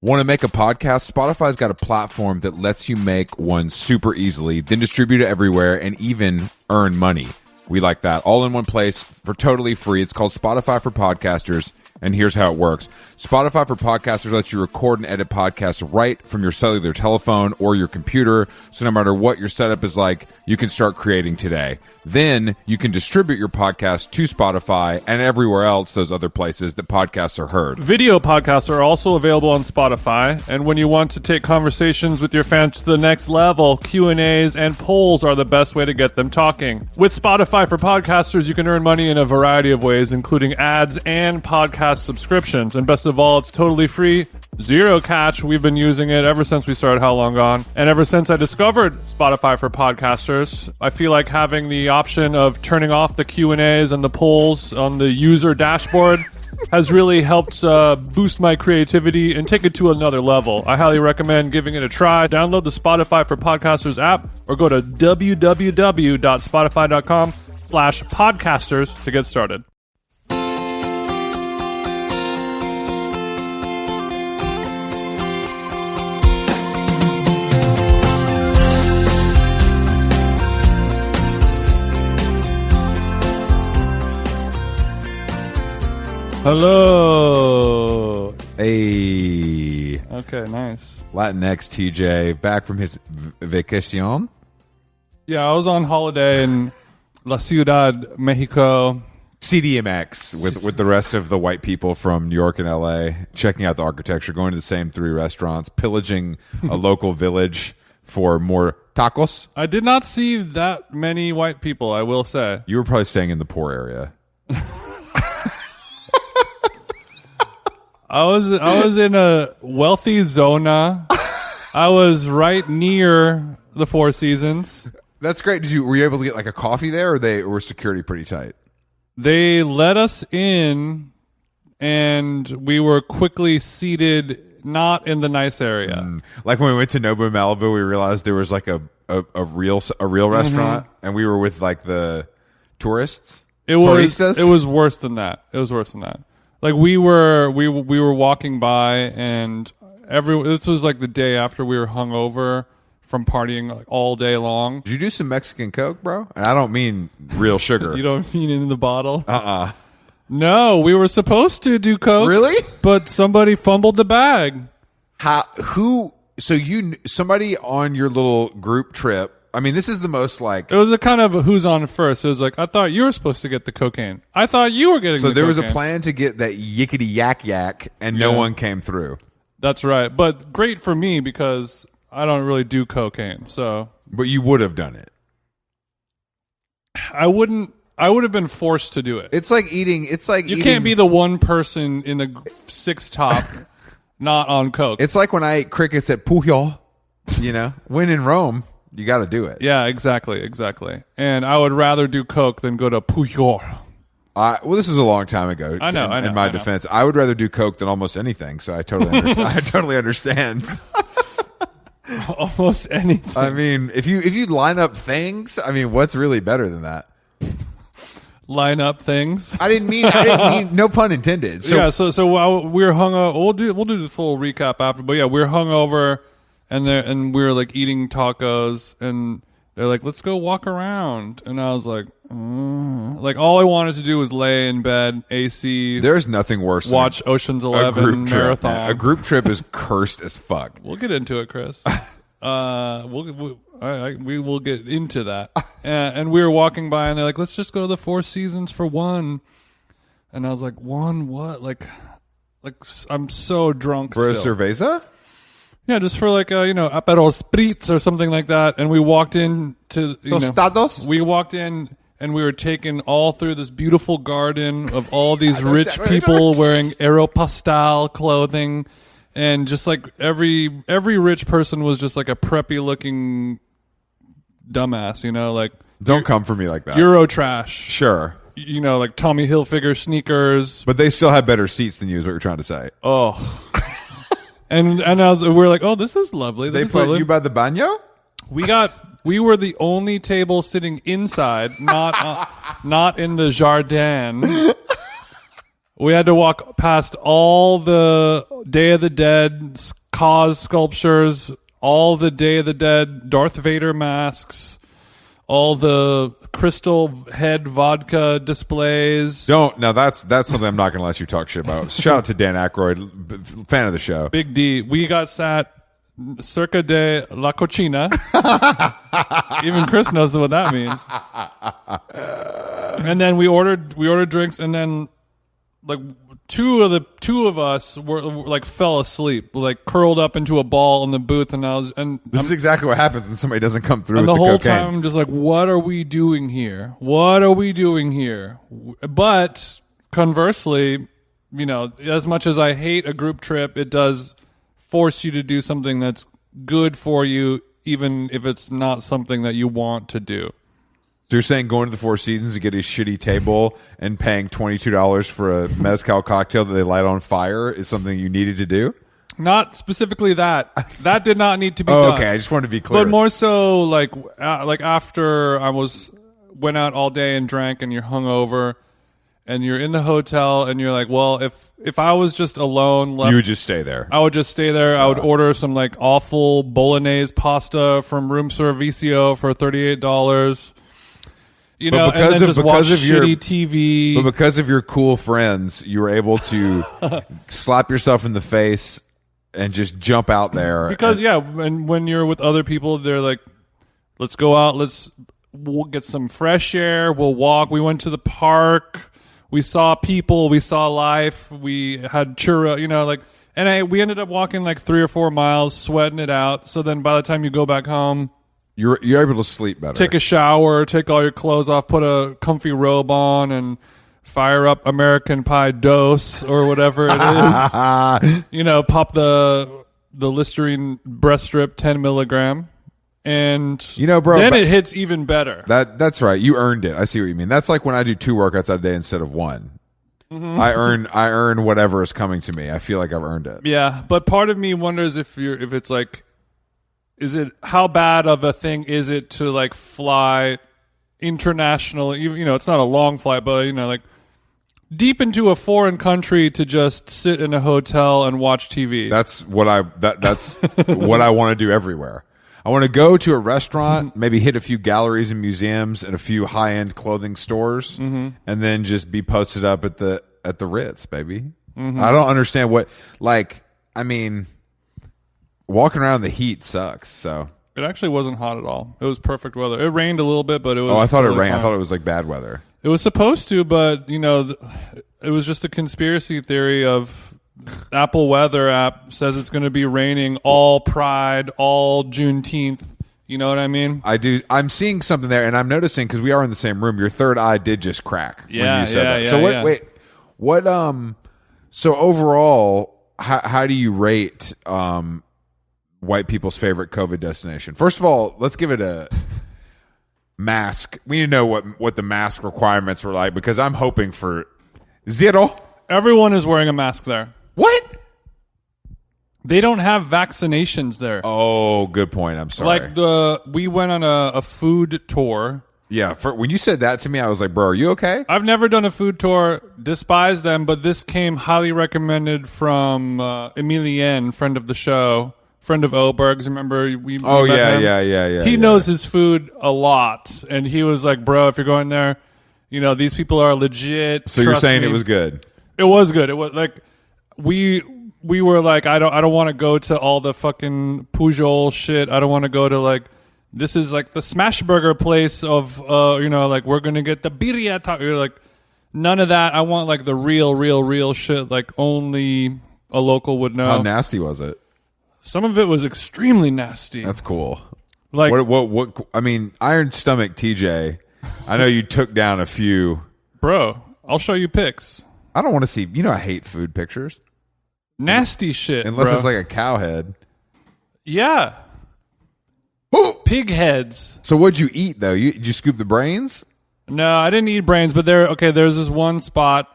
Want to make a podcast? Spotify's got a platform that lets you make one super easily, then distribute it everywhere, and even earn money. We like that. All in one place for totally free. It's called Spotify for Podcasters, and here's how it works. Spotify for Podcasters lets you record and edit podcasts right from your cellular telephone or your computer, so no matter what your setup is like, you can start creating today. Then you can distribute your podcast to Spotify and everywhere else, those other places that podcasts are heard. Video podcasts are also available on Spotify, and when you want to take conversations with your fans to the next level, Q&As and polls are the best way to get them talking. With Spotify for Podcasters, you can earn money in a variety of ways, including ads and podcast subscriptions. And best of all, it's totally free, zero catch. We've been using it ever since we started How Long Gone. And ever since I discovered Spotify for Podcasters, I feel like having the option of turning off the Q&As and the polls on the user dashboard has really helped boost my creativity and take it to another level. I highly recommend giving it a try. Download the Spotify for Podcasters app or go to www.spotify.com/podcasters to get started. Hello. Hey. Okay, nice. Latinx TJ back from his vacation. Yeah, I was on holiday in La Ciudad, Mexico. CDMX with the rest of the white people from New York and LA, checking out the architecture, going to the same 3 restaurants, pillaging a local village for more tacos. I did not see that many white people, I will say. You were probably staying in the poor area. I was in a wealthy zona. I was right near the Four Seasons. That's great. Were you able to get like a coffee there, or were security pretty tight? They let us in, and we were quickly seated not in the nice area. Like when we went to Nobu Malibu, we realized there was like a real restaurant, and we were with like the tourists. It was worse than that. Like we were walking by, and this was like the day after we were hungover from partying like all day long. Did you do some Mexican Coke, bro? And I don't mean real sugar. You don't mean in the bottle? No, we were supposed to do Coke. Really? But somebody fumbled the bag. Somebody on your little group trip. I mean, this is the most like... It was a kind of who's on first. It was like, I thought you were supposed to get the cocaine. I thought you were getting the cocaine. So there was a plan to get that yickety yak, and no one came through. That's right. But great for me because I don't really do cocaine. So, but you would have done it. I wouldn't. I would have been forced to do it. It's like eating. You can't be the one person in the 6 top not on coke. It's like when I ate crickets at Pujol. When in Rome, you got to do it. Yeah, exactly. And I would rather do coke than go to Pujol. Well, this was a long time ago. I know. In my defense, I would rather do coke than almost anything. So I totally understand. I totally understand. Almost anything. I mean, if you line up things, I mean, what's really better than that? Line up things. I didn't mean no pun intended. So while we were hungover, we'll do the full recap after. But yeah, we were hungover, and we were like eating tacos, and they're like, "Let's go walk around," and I was like, like all I wanted to do was lay in bed, AC. There's nothing worse. Watch Ocean's 11 marathon. A group trip is cursed as fuck. We'll get into it, Chris. We will get into that. And we were walking by, and they're like, "Let's just go to the Four Seasons for one." And I was like, "One what?" Like I'm so drunk for still. a cerveza. Yeah, just for like Aperol Spritz or something like that. And we walked in to Tostados. We walked in, and we were taken all through this beautiful garden of all these rich people wearing Aeropostale clothing. And just like every rich person was just like a preppy looking dumbass, like don't come for me like that. Euro trash. Sure. Like Tommy Hilfiger sneakers. But they still have better seats than you is what you're trying to say. Oh. and we're like, "Oh, this is lovely." They put you by the baño? We were the only table sitting inside, not in the jardin. We had to walk past all the Day of the Dead cause sculptures, all the Day of the Dead Darth Vader masks, all the crystal head vodka displays. Now that's something I'm not going to let you talk shit about. Shout out to Dan Aykroyd, fan of the show. Big D. We got sat cerca de la cocina. Even Chris knows what that means. And then we ordered drinks, and then like two of us were like fell asleep, like curled up into a ball in the booth, and this is exactly what happens when somebody doesn't come through. And with the whole cocaine. time I'm just like, what are we doing here? What are we doing here? But conversely, you know, as much as I hate a group trip, it does force you to do something that's good for you, even if it's not something that you want to do. So you're saying going to the Four Seasons to get a shitty table and paying $22 for a mezcal cocktail that they light on fire is something you needed to do? Not specifically that. That did not need to be done. Okay. I just wanted to be clear. But more so, like after I went out all day and drank, and you're hungover, and you're in the hotel, and you're like, well, if I was just alone, you would just stay there. I would just stay there. I would order some like awful bolognese pasta from room servicio for $38. You know, and then just watch shitty TV. But because of your cool friends, you were able to slap yourself in the face and just jump out there. Because, and when you're with other people, they're like, let's go out, we'll get some fresh air, we'll walk. We went to the park, we saw people, we saw life, we had churro, you know, like, and we ended up walking like 3 or 4 miles, sweating it out. So then by the time you go back home, you're able to sleep better. Take a shower, take all your clothes off, put a comfy robe on, and fire up American Pie Dose or whatever it is. You know, pop the Listerine breast strip 10 milligram, and you know, bro, then it hits even better. That's right. You earned it. I see what you mean. That's like when I do 2 workouts a day instead of 1. Mm-hmm. I earn whatever is coming to me. I feel like I've earned it. Yeah, but part of me wonders if it's like, how bad of a thing is it to like fly internationally? You know, it's not a long flight, but you know, like deep into a foreign country to just sit in a hotel and watch TV. That's what that's what I want to do everywhere. I want to go to a restaurant, maybe hit a few galleries and museums and a few high-end clothing stores, and then just be posted up at the Ritz, baby. I don't understand walking around in the heat sucks. So it actually wasn't hot at all. It was perfect weather. It rained a little bit, but it was. Oh, I thought totally it rained. fine. I thought it was like bad weather. It was supposed to, but you know, it was just a conspiracy theory of Apple Weather app says it's going to be raining all Pride, all Juneteenth. You know what I mean? I do. I'm seeing something there, and I'm noticing because we are in the same room. Your third eye did just crack. Yeah, when you said that. yeah. So what? Yeah. Wait, what? So overall, how do you rate white people's favorite COVID destination? First of all, let's give it a mask. We need to know what the mask requirements were like, because I'm hoping for zero. Everyone is wearing a mask there. What? They don't have vaccinations there. Oh, good point. I'm sorry. Like we went on a food tour. Yeah, when you said that to me, I was like, bro, are you okay? I've never done a food tour, despise them, but this came highly recommended from Emilien, friend of the show, friend of Oberg's. Remember? We met him? Yeah. He knows his food a lot, and he was like, bro, if you're going there, you know, these people are legit. So you're saying it was good? It was good. It was like, we were like, I don't want to go to all the fucking Pujol shit. I don't want to go to like, this is like the smash burger place of, you know, like we're going to get the birria taco. Like none of that. I want like the real shit. Like only a local would know. How nasty was it? Some of it was extremely nasty. That's cool. Like what I mean, Iron Stomach TJ, I know you took down a few. Bro, I'll show you pics. I don't want to see, you know, I hate food pictures. Nasty shit. Unless bro. it's like a cow head. Yeah. Pig heads. So what'd you eat though? Did you scoop the brains? No, I didn't eat brains, but there's this one spot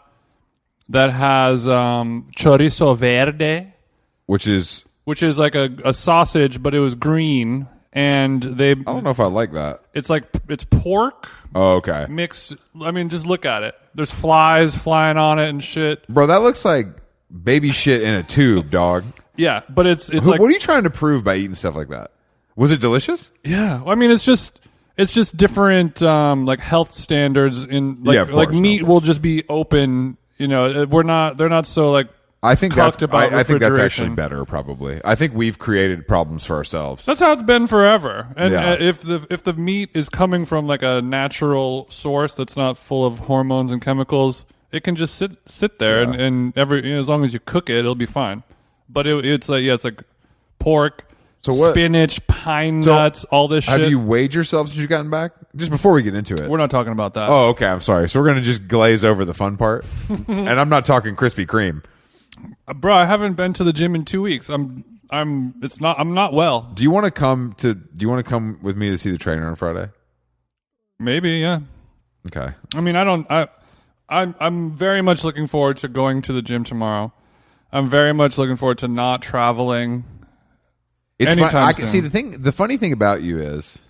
that has chorizo verde, which is like a sausage, but it was green, and I don't know if I like that. it's pork Oh, okay. mixed. I mean, just look at it. There's flies flying on it and shit. Bro, that looks like baby shit in a tube, dog. Yeah, but it's like, what are you trying to prove by eating stuff like that? Was it delicious? yeah. I mean, it's just different like health standards in like of course, meat will just be open. You know, they're not so like. I think talked about I think that's actually refrigeration. better. Probably, I think we've created problems for ourselves. That's how it's been forever. And Yeah. if the meat is coming from like a natural source that's not full of hormones and chemicals, it can just sit there and as long as you cook it, it'll be fine. But it's like pork, spinach, pine nuts, all this shit. Have you weighed yourself since you've gotten back? Just before we get into it. We're not talking about that. Oh, okay. I'm sorry. So we're gonna just glaze over the fun part, and I'm not talking Krispy Kreme. Bro, I haven't been to the gym in 2 weeks. I'm not well. Do you want to come with me to see the trainer on Friday? Maybe, yeah. Okay. I mean, I'm very much looking forward to going to the gym tomorrow. I'm very much looking forward to not traveling. It's anytime fun. soon. The funny thing about you is,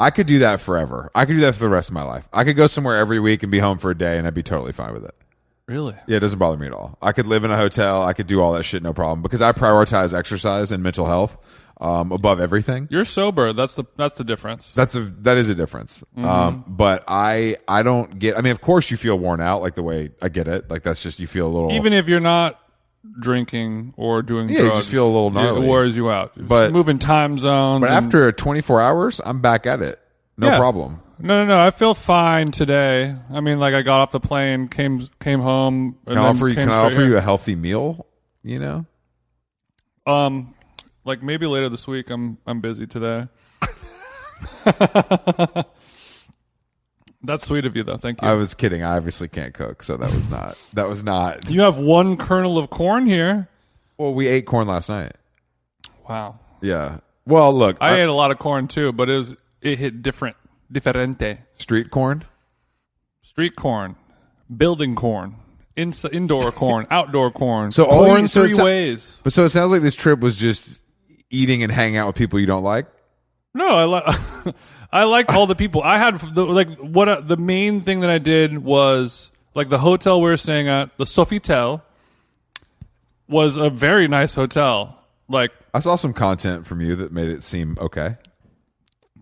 I could do that forever. I could do that for the rest of my life. I could go somewhere every week and be home for a day, and I'd be totally fine with it. Really? Yeah, it doesn't bother me at all. I could live in a hotel. I could do all that shit, no problem, because I prioritize exercise and mental health above everything. You're sober. That's the difference. That is a difference. But I don't get. I mean, of course, you feel worn out. Like the way I get it. Like that's just you feel a little. Even if you're not drinking or doing drugs, you just feel a little gnarly. It wears you out. But moving time zones. But after 24 hours, I'm back at it. No problem. No. I feel fine today. I mean, like I got off the plane, came home. And Can I offer you a healthy meal? You know. Like maybe later this week. I'm busy today. That's sweet of you, though. Thank you. I was kidding. I obviously can't cook, so that was not. That was not. You have one kernel of corn here. Well, we ate corn last night. Wow. Yeah. Well, look, I ate a lot of corn too, but it hit different. Diferente. Street corn. Street corn, building corn, indoor corn, outdoor corn. So corn three ways. But so it sounds like this trip was just eating and hanging out with people you don't like. No, I liked all the people. I had the main thing that I did was like the hotel we were staying at, the Sofitel, was a very nice hotel. Like I saw some content from you that made it seem okay.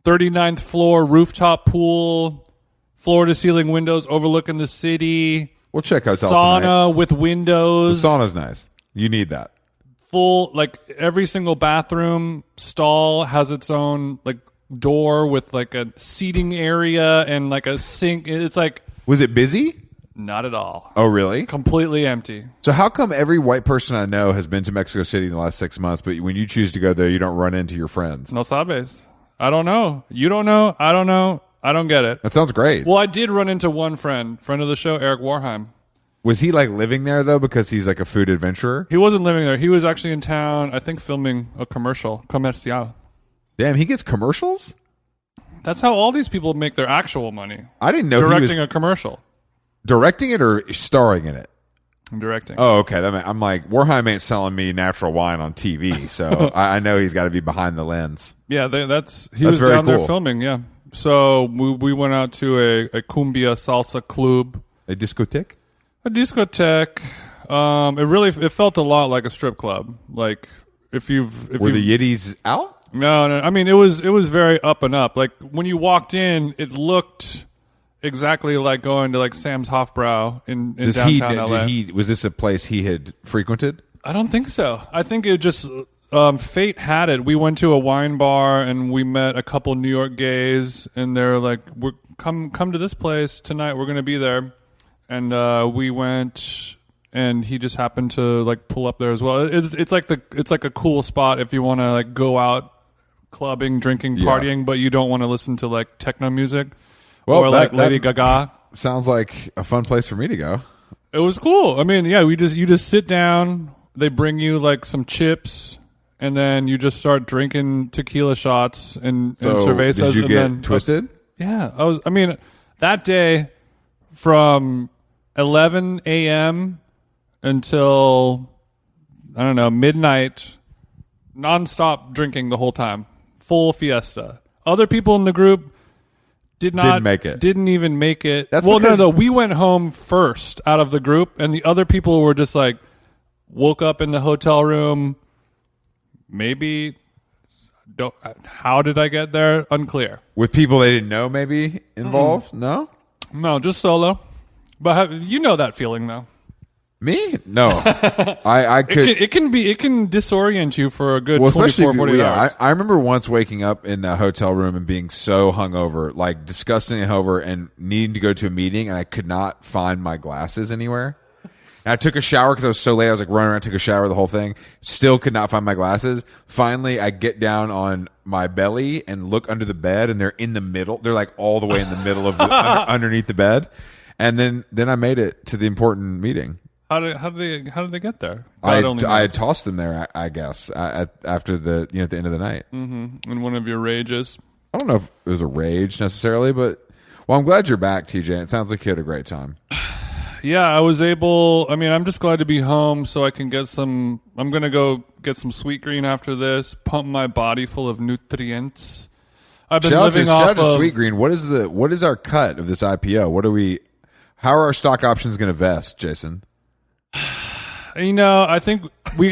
39th floor rooftop pool, floor to ceiling windows overlooking the city. We'll check hotel sauna tonight. With windows. The sauna's nice. You need that. Full, like every single bathroom stall has its own like door with like a seating area and like a sink. It's like, was it busy? Not at all. Oh, really? Completely empty. So how come every white person I know has been to Mexico City in the last 6 months, but when you choose to go there, you don't run into your friends? No sabes. I don't know. You don't know. I don't know. I don't get it. That sounds great. Well, I did run into one friend of the show, Eric Warheim. Was he like living there though because he's like a food adventurer? He wasn't living there. He was actually in town, I think, filming a commercial, comercial. Damn, he gets commercials? That's how all these people make their actual money. I didn't know directing he was a commercial. Directing it or starring in it? I'm directing. Oh, okay. I'm like, Warheim ain't selling me natural wine on TV, so I know he's got to be behind the lens. Yeah, he was very down there cool. filming, yeah. So we went out to a cumbia salsa club. A discotheque? A discotheque. It felt a lot like a strip club. Like Were the Yiddies out? No. I mean, it was very up and up. Like when you walked in, it looked exactly like going to like Sam's Hofbrau in downtown LA. Was this a place he had frequented? I don't think so. I think it just fate had it. We went to a wine bar and we met a couple New York gays, and they're like, "We're come to this place tonight. We're going to be there." And we went, and he just happened to like pull up there as well. It's like a cool spot if you want to like go out clubbing, drinking, partying, but you don't want to listen to like techno music or like Lady Gaga. Sounds like a fun place for me to go. It was cool. I mean, yeah, you just sit down. They bring you like some chips, and then you just start drinking tequila shots and cervezas. Did you and get then twisted? Yeah, I mean, that day from 11 a.m. until I don't know midnight, nonstop drinking the whole time. full fiesta. Other people in the group didn't make it. Didn't even make it. No. We went home first out of the group, and the other people were just like woke up in the hotel room. Maybe. How did I get there? Unclear. With people they didn't know, maybe involved. No, just solo. But you know that feeling though. Me? No. I could. It can disorient you for a good 24, 48 hours. I remember once waking up in a hotel room and being so hungover, like disgustingly hungover, and needing to go to a meeting, and I could not find my glasses anywhere. And I took a shower because I was so late. I was like running around, took a shower, the whole thing. Still could not find my glasses. Finally, I get down on my belly and look under the bed, and they're in the middle. They're like all the way in the middle of underneath the bed. And then I made it to the important meeting. How did they get there? I had tossed them there, I guess, after the at the end of the night. Mm-hmm. In one of your rages. I don't know if it was a rage necessarily, but I'm glad you're back, TJ. It sounds like you had a great time. Yeah, I was able. I mean, I'm just glad to be home so I can get some. I'm gonna go get some Sweet Green after this. Pump my body full of nutrients. I've been living off of Sweet Green. What is our cut of this IPO? How are our stock options going to vest, Jason? I think we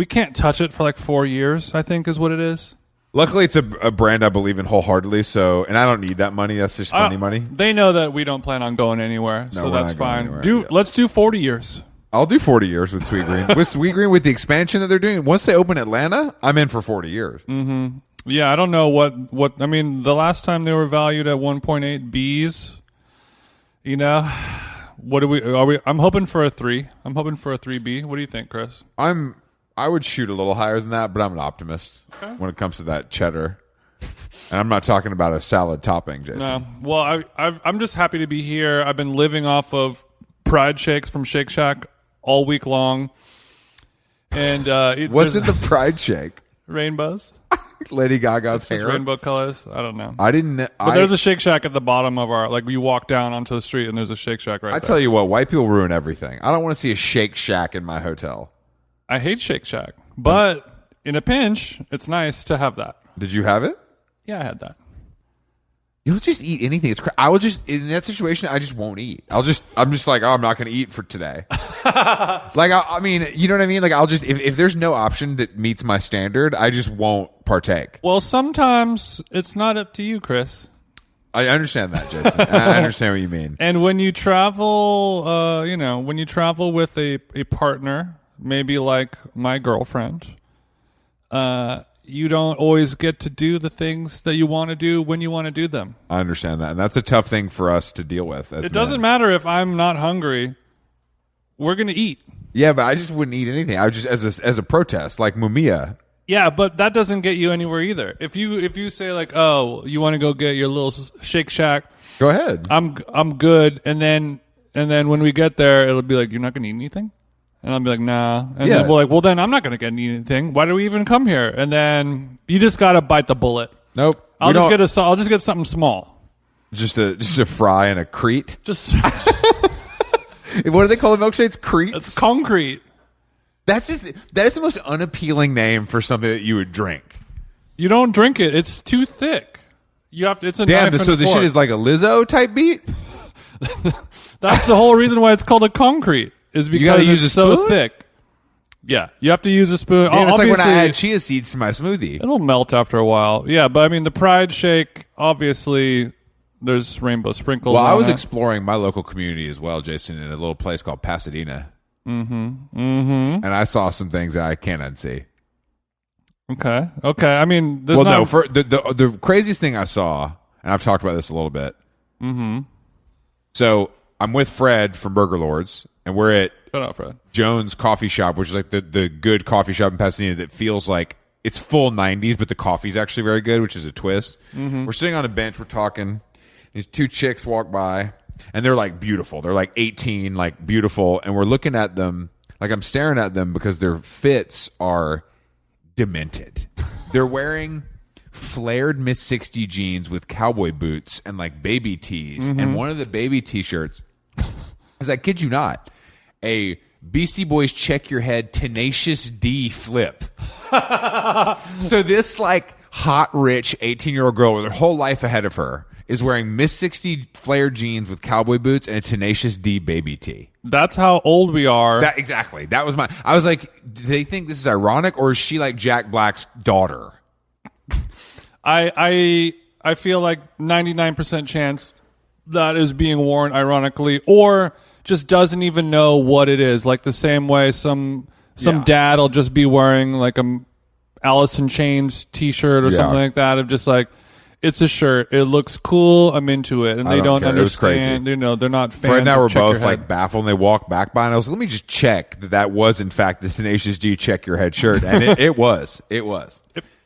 can't touch it for like 4 years, I think is what it is. Luckily, it's a brand I believe in wholeheartedly, and I don't need that money. That's just funny money. They know that we don't plan on going anywhere, so that's fine. Let's do 40 years. I'll do 40 years with Sweet Green. With Sweet Green, with the expansion that they're doing, once they open Atlanta, I'm in for 40 years. Mm-hmm. Yeah, I don't know what I mean, the last time they were valued at 1.8 Bs, what are we? I'm hoping for a 3. I'm hoping for a 3B. What do you think, Chris? I would shoot a little higher than that, but I'm an optimist when it comes to that cheddar. And I'm not talking about a salad topping, Jason. No. Well, I'm just happy to be here. I've been living off of Pride Shakes from Shake Shack all week long. And what's in the Pride Shake? Rainbows. Lady Gaga's hair. Rainbow colors. I don't know. I didn't. But there's a Shake Shack at the bottom of our. Like you walk down onto the street and there's a Shake Shack right there. I tell you what, white people ruin everything. I don't want to see a Shake Shack in my hotel. I hate Shake Shack, but in a pinch, it's nice to have that. Did you have it? Yeah, I had that. You'll just eat anything. I will just in that situation. I just won't eat. I'm just like, I'm not going to eat for today. Like I mean, you know what I mean? Like I'll just if there's no option that meets my standard, I just won't partake. Well, sometimes it's not up to you, Chris. I understand that, Jason. I understand what you mean. And when you travel, when you travel with a partner, maybe like my girlfriend, you don't always get to do the things that you want to do when you want to do them. I understand that. And that's a tough thing for us to deal with. It doesn't matter if I'm not hungry. We're going to eat. Yeah, but I just wouldn't eat anything. I would just, as a protest, like Mumia. Yeah, but that doesn't get you anywhere either. If you say like, oh, you want to go get your little Shake Shack. Go ahead. I'm good. And then when we get there, it'll be like, you're not going to eat anything? And I'll be like, nah. And then we're like, well, then I'm not going to get anything. Why do we even come here? And then you just got to bite the bullet. Nope. I'll just get something small. Just a fry and a Crete. Just what do they call the milkshakes? Crete. It's concrete. That is the most unappealing name for something that you would drink. You don't drink it. It's too thick. You have to. It's a damn. Knife So and the shit is like a Lizzo type beat. That's the whole reason why it's called a concrete. Is because it's so thick. Yeah, you have to use a spoon. Damn, it's like when I add chia seeds to my smoothie. It'll melt after a while. Yeah, but I mean the Pride Shake, obviously there's rainbow sprinkles. Well, I was it. exploring my local community as well, Jason, in a little place called Pasadena. Mm-hmm. Mm-hmm. And I saw some things that I can't unsee. Okay. I mean, for the craziest thing I saw, and I've talked about this a little bit. Mm-hmm. So I'm with Fred from Burger Lords, and we're at Shut up, Fred. Jones Coffee Shop, which is like the good coffee shop in Pasadena that feels like it's full 90s, but the coffee's actually very good, which is a twist. Mm-hmm. We're sitting on a bench, we're talking. These two chicks walk by, and they're like beautiful. They're like 18, like beautiful, and we're looking at them, like I'm staring at them because their fits are demented. They're wearing flared Miss 60 jeans with cowboy boots and like baby tees, and one of the baby t-shirts is, I kid you not, a Beastie Boys Check Your Head Tenacious D flip. So this like hot, rich 18-year-old girl with her whole life ahead of her is wearing Miss 60 flared jeans with cowboy boots and a Tenacious D baby tee. That's how old we are. Exactly. That was I was like, do they think this is ironic, or is she like Jack Black's daughter? I feel like 99% chance that is being worn ironically, or just doesn't even know what it is. Like the same way some dad will just be wearing like a Alice in Chains t-shirt or something like that, of just like, it's a shirt, it looks cool, I'm into it, and they don't understand. You know, they're not fans. Fred and I were both like baffled, and they walked back by, and I was like, let me just check that was in fact the Tenacious D check your head shirt, and it was.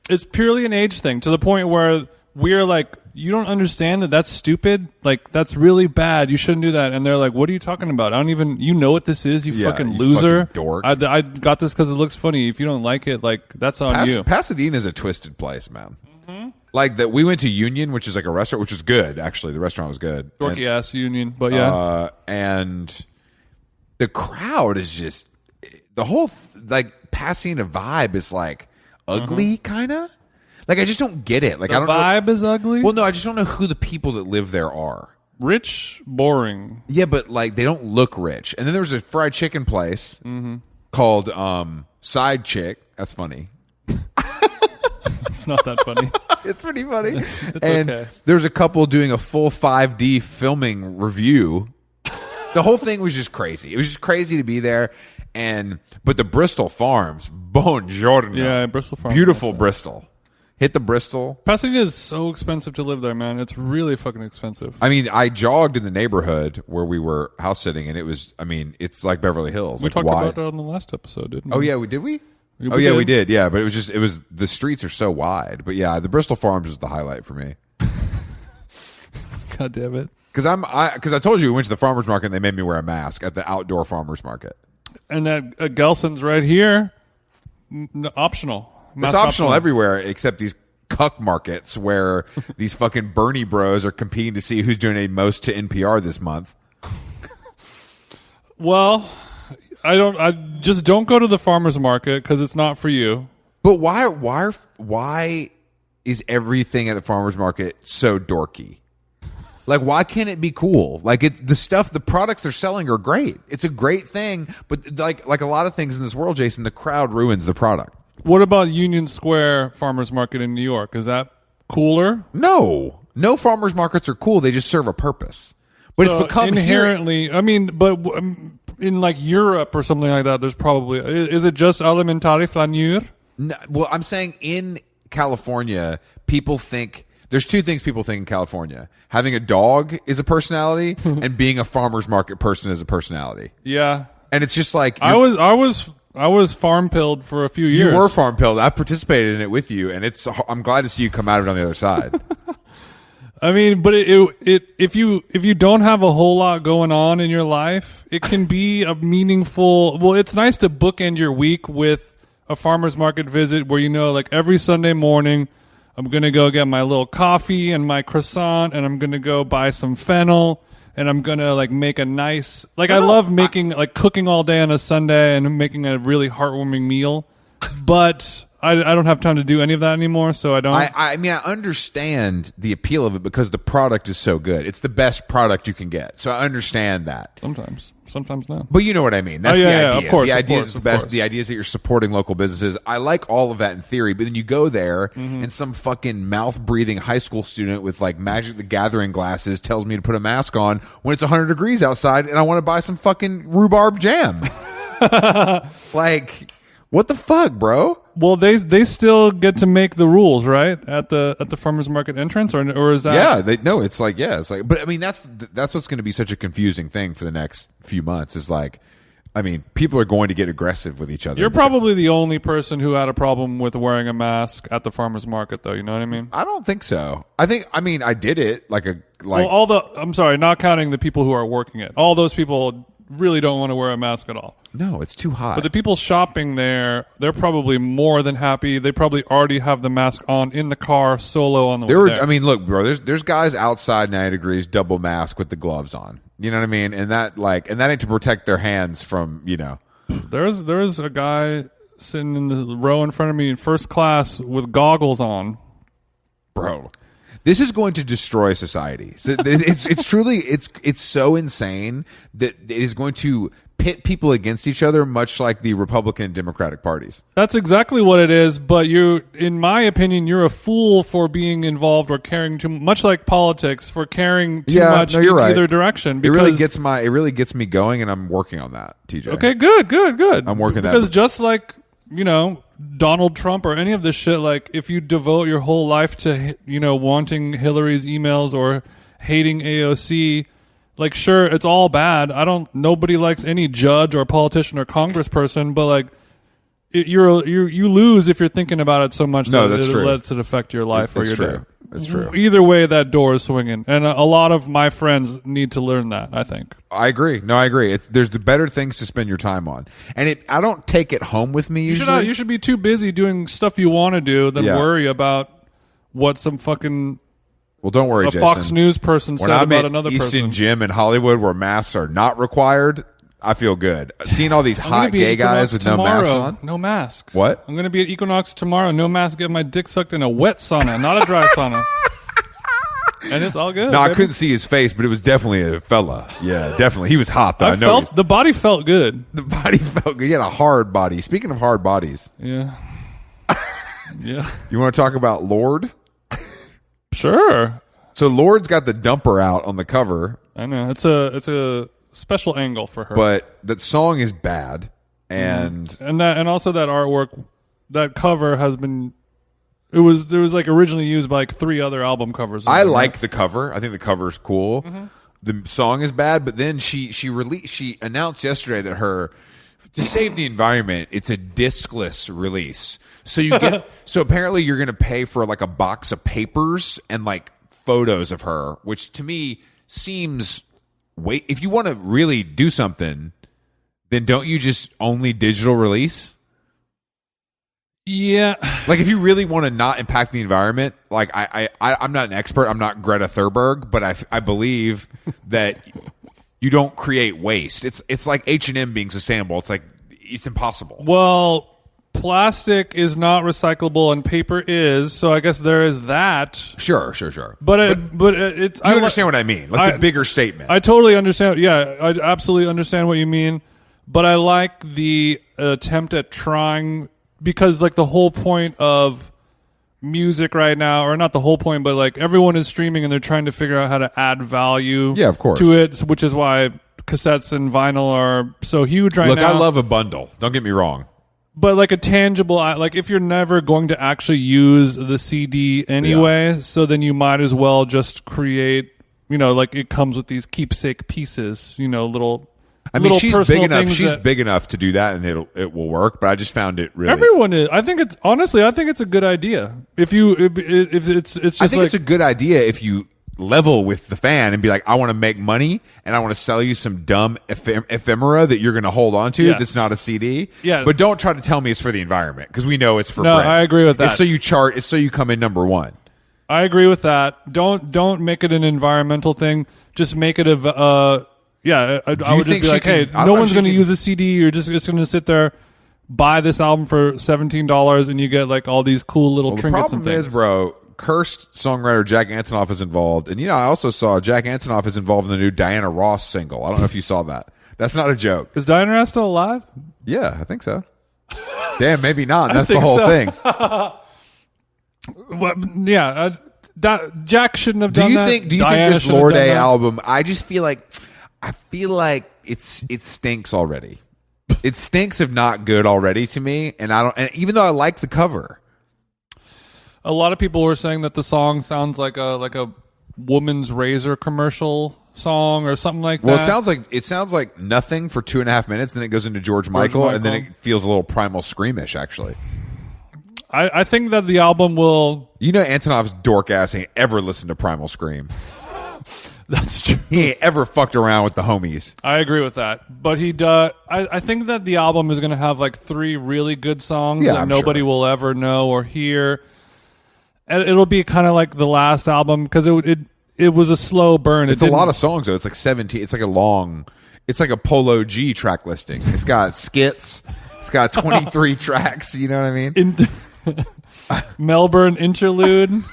It's purely an age thing, to the point where we're like, you don't understand that's stupid, like that's really bad, you shouldn't do that, and they're like, what are you talking about? I don't even, you know what this is, you fucking loser, fucking dork. I got this because it looks funny. If you don't like it, like, that's on you. Pasadena is a twisted place, man. Like that, we went to Union, which is like a restaurant, which was good actually. The restaurant was good. Dorky ass Union, but yeah. And the crowd is just, the whole like Pasadena vibe is like ugly, kind of. Like I just don't get it. Like the I don't know. vibe is ugly. Well, no, I just don't know who the people that live there are. Rich, boring. Yeah, but like they don't look rich. And then there's a fried chicken place called Side Chick. That's funny. It's not that funny. It's pretty funny. It's and okay. There's a couple doing a full 5D filming review. The whole thing was just crazy. It was just crazy to be there. But the Bristol Farms, buongiorno. Yeah, Bristol Farms. Beautiful Bristol. Hit the Bristol. Pasadena is so expensive to live there, man. It's really fucking expensive. I mean, I jogged in the neighborhood where we were house sitting, and it was, I mean, it's like Beverly Hills. We like talked wide. about that on the last episode, didn't we? Oh, yeah, did we? We did. Yeah, but it was the streets are so wide. But yeah, the Bristol Farms was the highlight for me. God damn it. Because I told you we went to the farmer's market and they made me wear a mask at the outdoor farmer's market. And that Gelson's right here, optional. It's optional everywhere except these cuck markets where these fucking Bernie bros are competing to see who's donated most to NPR this month. Well, I just don't go to the farmer's market because it's not for you. But why is everything at the farmer's market so dorky? Like, why can't it be cool? Like, the products they're selling are great. It's a great thing, but like a lot of things in this world, Jason, the crowd ruins the product. What about Union Square Farmer's Market in New York? Is that cooler? No farmers markets are cool. They just serve a purpose. But so it's become inherently. I mean, but in like Europe or something like that, there's probably, is it just alimentari flaneur? No, well, I'm saying in California, people think there's two things people think in California: having a dog is a personality, and being a farmer's market person is a personality. Yeah, and it's just like I was farm pilled for a few years. You were farm pilled. I've participated in it with you, and I'm glad to see you come out of it on the other side. I mean, but if you don't have a whole lot going on in your life, it can be a meaningful. Well, it's nice to bookend your week with a farmer's market visit where, you know, like every Sunday morning, I'm gonna go get my little coffee and my croissant, and I'm gonna go buy some fennel, and I'm gonna like make a nice, like, I love making like cooking all day on a Sunday and making a really heartwarming meal, but I don't have time to do any of that anymore, so I don't. I mean, I understand the appeal of it because the product is so good. It's the best product you can get, so I understand that. Sometimes not. But you know what I mean. That's the idea. Of course, the idea is the the best. course. The idea is that you're supporting local businesses. I like all of that in theory, but then you go there and some fucking mouth-breathing high school student with like Magic the Gathering glasses tells me to put a mask on when it's 100 degrees outside and I want to buy some fucking rhubarb jam. Like, what the fuck, bro? Well, they still get to make the rules, right? At the farmers market entrance, or is that? Yeah, it's like, but I mean, that's what's going to be such a confusing thing for the next few months. Is like, I mean, people are going to get aggressive with each other. You're probably the only person who had a problem with wearing a mask at the farmers market, though. You know what I mean? I don't think so. I mean, I did it well, I'm sorry, not counting the people who are working it. All those people really don't want to wear a mask at all. No, it's too hot. But the people shopping there, they're probably more than happy. They probably already have the mask on in the car, solo on the way there. I mean, look, bro, there's guys outside 90 degrees, double mask with the gloves on. You know what I mean? And that ain't to protect their hands from, you know. There's a guy sitting in the row in front of me in first class with goggles on. bro, this is going to destroy society. So it's truly it's so insane that it is going to pit people against each other, much like the Republican and Democratic parties. That's exactly what it is. But in my opinion, you're a fool for being involved or caring too much, like politics, for caring too much in either direction. Because it really gets me going, and I'm working on that, TJ. Okay, good. I'm working because just like Donald Trump or any of this shit, like if you devote your whole life to wanting Hillary's emails or hating AOC, like sure it's all bad. Nobody likes any judge or politician or congressperson, but like you lose if you're thinking about it so much that it lets it affect your life or your day. It's true. Either way, that door is swinging, and a lot of my friends need to learn that. I think. I agree. No, I agree. There's the better things to spend your time on, and I don't take it home with me. Usually, you should be too busy doing stuff you want to do than worry about what some fucking. Well, don't worry, Jason. Fox News person said about another person. Easton Gym in Hollywood, where masks are not required, I feel good. Seeing all these hot gay guys with no masks on. No mask. What? I'm going to be at Equinox tomorrow. No mask. Get my dick sucked in a wet sauna, not a dry sauna. And it's all good. No, baby. I couldn't see his face, but it was definitely a fella. Yeah, definitely. He was hot, though. The body felt good. The body felt good. He had a hard body. Speaking of hard bodies. Yeah. Yeah. You want to talk about Lorde? Sure. So Lorde's got the dumper out on the cover. I know. It's a special angle for her. But that song is bad. And also that artwork, that cover has been... It was like originally used by like 3 other album covers. I like the cover. I think the cover's cool. Mm-hmm. The song is bad, but then she announced yesterday that to save the environment, it's a discless release. So you get so apparently you're going to pay for like a box of papers and like photos of her, which to me seems if you want to really do something, then don't you just only digital release? Yeah. Like if you really want to not impact the environment, like I'm not an expert, I'm not Greta Thunberg, but I believe that you don't create waste. It's like H&M being sustainable. It's like it's impossible. Well, plastic is not recyclable and paper is, so I guess there is that. Sure. But it's you understand what I mean? Like the bigger statement. I totally understand. Yeah, I absolutely understand what you mean. But I like the attempt at trying. Because like the whole point of music right now, or not the whole point, but like everyone is streaming and they're trying to figure out how to add value of course. To it, which is why cassettes and vinyl are so huge right now. Look, I love a bundle. Don't get me wrong. But like a tangible, like if you're never going to actually use the CD anyway, so then you might as well just create, like it comes with these keepsake pieces, little... I mean, she's big enough. She's big enough to do that, and it will work. But I just found it really. Everyone is. I think it's a good idea. If it's just. I think it's a good idea if you level with the fan and be like, I want to make money, and I want to sell you some dumb ephemera that you're going to hold on to. Yes. That's not a CD. Yeah. But don't try to tell me it's for the environment because we know it's for. No, bread. I agree with that. It's so you chart. It's so you come in number one. I agree with that. Don't make it an environmental thing. Just make it a. Yeah, I would just be like, hey, no one's going to use a CD. It's going to sit there, buy this album for $17, and you get like all these cool little trinkets and things. The problem is, bro, cursed songwriter Jack Antonoff is involved. And, I also saw Jack Antonoff is involved in the new Diana Ross single. I don't know if you saw that. That's not a joke. Is Diana Ross still alive? Yeah, I think so. Damn, maybe not. That's the whole thing. Well, yeah, Jack shouldn't have done that. Do you think this Lorde album, I feel like it stinks already. It stinks of not good already to me, and even though I like the cover. A lot of people were saying that the song sounds like a woman's razor commercial song or something like that. Well, it sounds like nothing for 2.5 minutes, then it goes into George Michael, and then it feels a little Primal Screamish actually. I think that the album will... Antonoff's dork ass ain't ever listened to Primal Scream. That's true. He ain't ever fucked around with the homies. I agree with that. But he does. I think that the album is going to have like 3 really good songs that nobody will ever know or hear. And it'll be kind of like the last album because it was a slow burn. It's a lot of songs though. It's like 17. It's like a Polo G track listing. It's got skits. It's got 23 tracks. You know what I mean? Melbourne Interlude.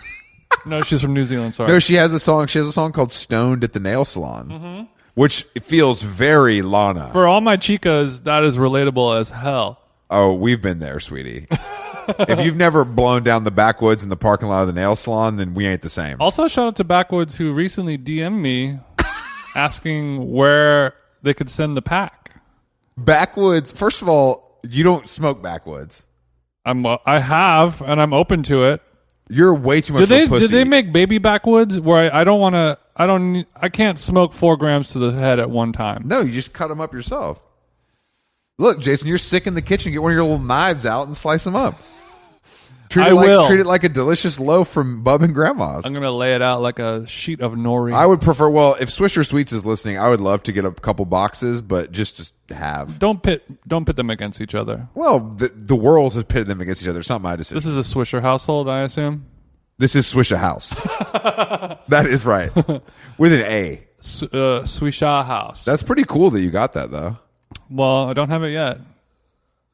No, she's from New Zealand. Sorry. No, she has a song. She has a song called "Stoned at the Nail Salon," which feels very Lana. For all my chicas, that is relatable as hell. Oh, we've been there, sweetie. If you've never blown down the backwoods in the parking lot of the nail salon, then we ain't the same. Also, shout out to Backwoods who recently DM'd me asking where they could send the pack. Backwoods. First of all, you don't smoke backwoods. I have, and I'm open to it. You're way too much of a pussy. Did they make baby backwoods where I can't smoke 4 grams to the head at one time? No, you just cut them up yourself. Look, Jason, you're sick in the kitchen. Get one of your little knives out and slice them up. Treat it like a delicious loaf from Bub and Grandma's. I'm going to lay it out like a sheet of nori. I would prefer, well, if Swisher Sweets is listening, I would love to get a couple boxes, but just have. Don't pit them against each other. Well, the world has pitted them against each other. It's not my decision. This is a Swisher household, I assume? This is Swisha House. That is right. With an A. Swisha House. That's pretty cool that you got that, though. Well, I don't have it yet.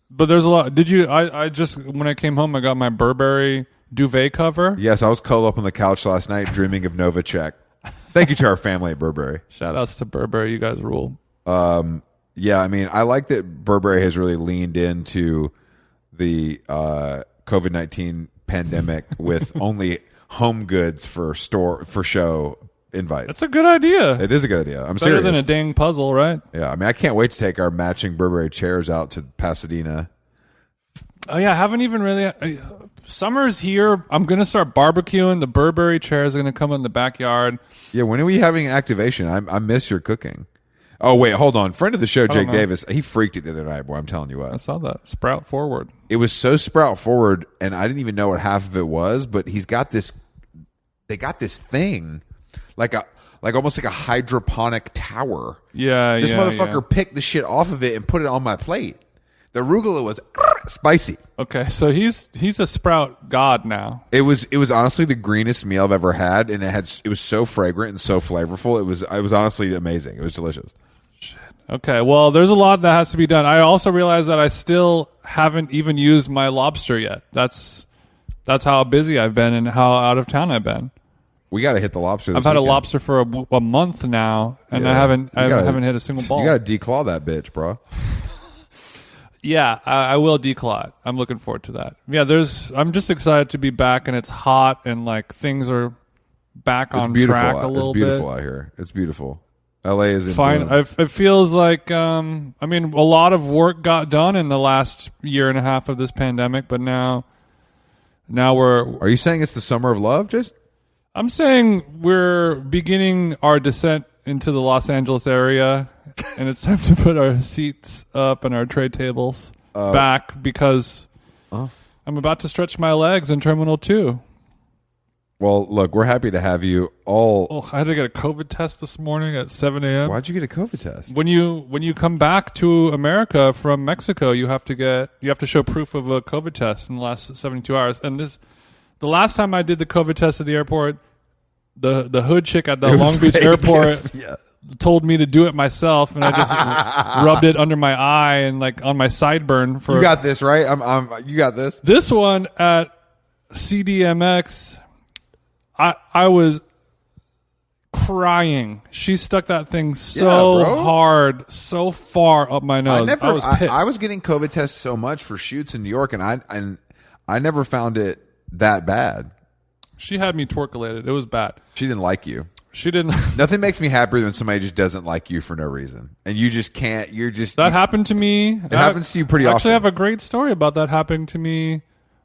But there's a lot. Did you? I just, when I came home, I got my Burberry duvet cover. Yes, I was curled up on the couch last night dreaming of Novacek. Thank you to our family at Burberry. Shout outs to Burberry. You guys rule. Yeah, I mean, I like that Burberry has really leaned into the COVID-19 pandemic with only home goods for show invites. That's a good idea. It is a good idea. I'm Better serious. than a dang puzzle, right? Yeah, I mean, I can't wait to take our matching Burberry chairs out to Pasadena. Oh yeah, I haven't even really. Summer's here. I'm gonna start barbecuing. The Burberry chairs are gonna come in the backyard. Yeah, when are we having activation? I miss your cooking. Oh wait, hold on. Friend of the show, Jake Davis, he freaked it the other night. Boy, I'm telling you what. I saw that sprout forward. It was so sprout forward, and I didn't even know what half of it was. But he's got this. They got this thing. Like almost like a hydroponic tower. Yeah, this motherfucker picked the shit off of it and put it on my plate. The arugula was spicy. Okay, so he's a sprout god now. It was honestly the greenest meal I've ever had, and it was so fragrant and so flavorful. It was honestly amazing. It was delicious. Shit. Okay, well, there's a lot that has to be done. I also realized that I still haven't even used my lobster yet. That's how busy I've been and how out of town I've been. We got to hit the lobster. I've had a lobster for a month now, and yeah. I haven't hit a single ball. You got to declaw that bitch, bro. Yeah, I will declaw it. I'm looking forward to that. Yeah, I'm just excited to be back, and it's hot, and like things are back on track a little bit. It's beautiful out here. It's beautiful. LA is in fine. It feels like I mean, a lot of work got done in the last year and a half of this pandemic, but now we're. Are you saying it's the summer of love, Jason? I'm saying we're beginning our descent into the Los Angeles area, and it's time to put our seats up and our tray tables back because I'm about to stretch my legs in Terminal 2. Well, look, we're happy to have you all. Oh, I had to get a COVID test this morning at 7 a.m. Why'd you get a COVID test? When you come back to America from Mexico, you have to show proof of a COVID test in the last 72 hours. And the last time I did the COVID test at the airport, the hood chick at the Long Beach airport told me to do it myself, and I just rubbed it under my eye and like on my sideburn. You got this, right? You got this. This one at CDMX, I was crying. She stuck that thing so hard, so far up my nose. I was pissed. I was getting COVID tests so much for shoots in New York, and I never found it that bad. She had me twerkulated. It was bad. She didn't like you. She didn't. Nothing makes me happier than somebody just doesn't like you for no reason, and you just can't. That happened to me. It happens to you pretty often. I actually have a great story about that happening to me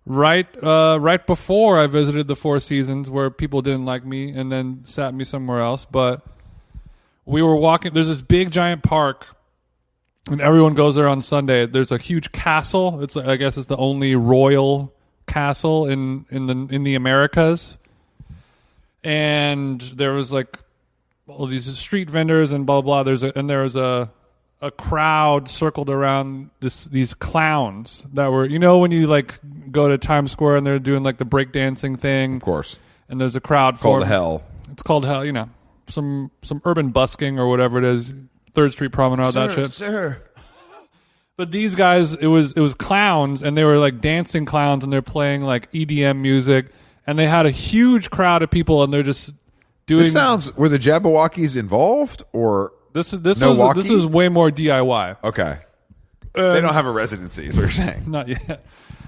right before I visited the Four Seasons, where people didn't like me and then sat me somewhere else. But we were walking. There's this big giant park, and everyone goes there on Sunday. There's a huge castle. I guess it's the only royal castle in the Americas. And there was like all these street vendors and blah blah. There was a crowd circled around these clowns that were, when you like go to Times Square and they're doing like the breakdancing thing. Of course. And there's a crowd called Hell. It's called Hell. Some urban busking or whatever it is. 3rd Street Promenade, that shit. Sir. But these guys, it was clowns, and they were like dancing clowns, and they're playing like EDM music. and they had a huge crowd of people, and they're just doing. This sounds. Were the Jabberwockies involved, or this was way more DIY. Okay, they don't have a residency, is what you're saying. Not yet.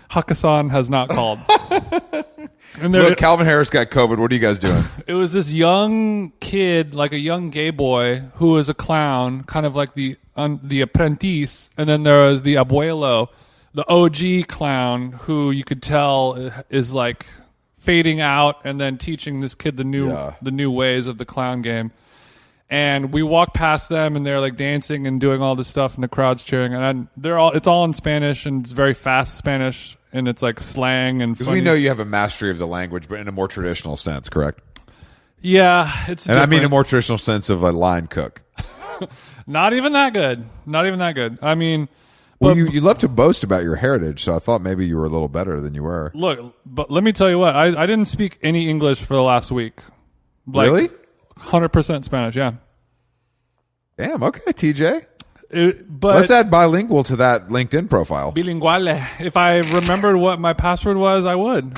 Hakkasan has not called. And Look, Calvin Harris got COVID. What are you guys doing? It was this young kid, like a young gay boy, who was a clown, kind of like the apprentice, and then there was the abuelo, the OG clown, who you could tell is like fading out, and then teaching this kid the new ways of the clown game. And we walked past them, and they're like dancing and doing all this stuff, and the crowd's cheering. And it's all in Spanish, and it's very fast Spanish, and it's like slang and. Because we know you have a mastery of the language, but in a more traditional sense, correct? Yeah, it's. And different. I mean a more traditional sense of a line cook. Not even that good. Not even that good. I mean, well, you love to boast about your heritage, so I thought maybe you were a little better than you were. Look, but let me tell you what. I didn't speak any English for the last week. Like, really? 100% Spanish, yeah. Damn, okay, TJ. But let's add bilingual to that LinkedIn profile. Bilinguale. If I remembered what my password was, I would.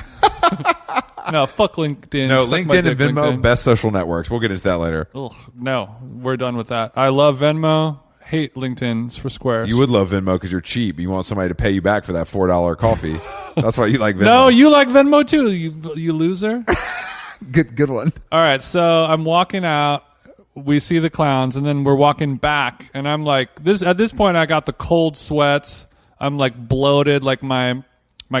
No, fuck LinkedIn. No, LinkedIn and Venmo, LinkedIn. Best social networks. We'll get into that later. Ugh, no, we're done with that. I love Venmo. Hate LinkedIn's for squares. You would love Venmo because you're cheap. You want somebody to pay you back for that $4 coffee. That's why you like Venmo. No, you like Venmo too, you loser. Good one. All right, so I'm walking out. We see the clowns, and then we're walking back, and I'm like, this. At this point, I got the cold sweats. I'm like bloated, like my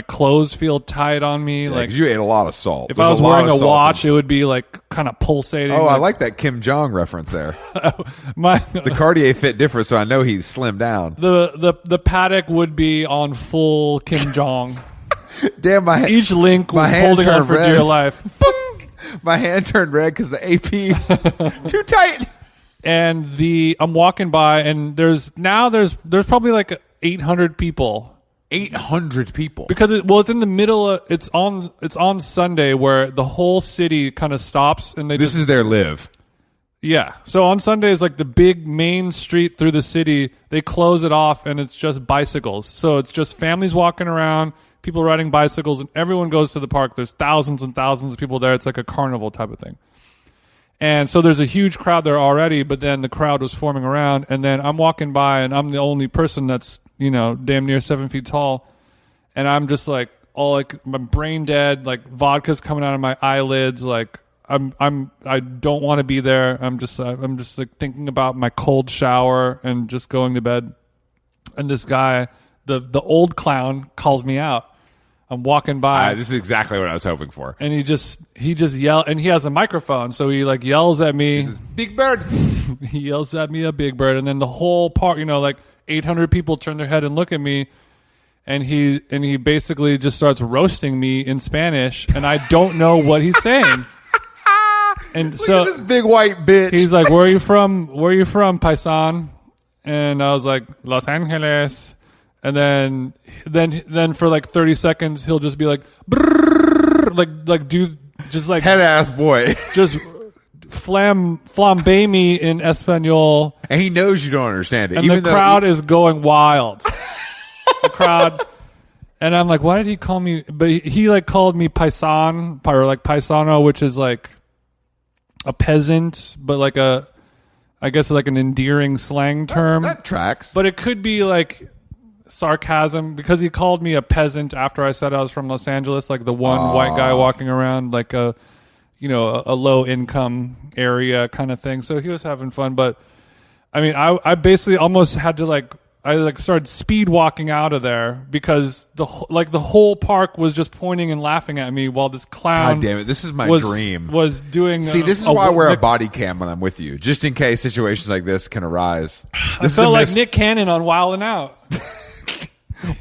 clothes feel tight on me. Yeah, like you ate a lot of salt. If I was wearing a watch, it would be like kind of pulsating. Oh, I like that Kim Jong reference there. The Cartier fit different, so I know he's slimmed down. The paddock would be on full Kim Jong. Damn, each link was holding on for dear life. My hand turned red because the AP too tight. And I'm walking by, and there's probably like 800 people. 800 people because it's in the middle of it's on Sunday where the whole city kind of stops, and this is their live. Yeah, so on Sunday is like the big main street through the city. They close it off, and it's just bicycles. So it's just families walking around, people riding bicycles, and everyone goes to the park. There's thousands and thousands of people there. It's like a carnival type of thing. And so there's a huge crowd there already, but then the crowd was forming around, and then I'm walking by, and I'm the only person that's, damn near 7 feet tall, and I'm just like, all like, my brain dead, like vodka's coming out of my eyelids, like I don't want to be there. I'm just like thinking about my cold shower and just going to bed. And this guy, the old clown, calls me out. I'm walking by. This is exactly what I was hoping for. And he just yelled, and he has a microphone, so he like yells at me. This is Big Bird. He yells at me a Big Bird, and then the whole park, like 800 people turn their head and look at me, and he basically just starts roasting me in Spanish, and I don't know what he's saying. And look so at this big white bitch. He's like, "Where are you from? Where are you from, paisan?" And I was like, "Los Angeles." And then for like 30 seconds, he'll just be like, brrr, like do just like head ass boy, just flambe me in Espanol, and he knows you don't understand it. And the crowd is going wild. The crowd, and I'm like, why did he call me? But he like called me paisan or like paisano, which is like a peasant, but like I guess like an endearing slang term. That tracks. But it could be like sarcasm because he called me a peasant after I said I was from Los Angeles, like the one white guy walking around like a low income area kind of thing. So he was having fun, but I mean, I basically almost had to I started speed walking out of there because the whole park was just pointing and laughing at me while this clown. God damn it! This is my dream. Was doing. See, this is why I wear a body cam when I'm with you, just in case situations like this can arise. I felt like Nick Cannon on Wild 'N Out.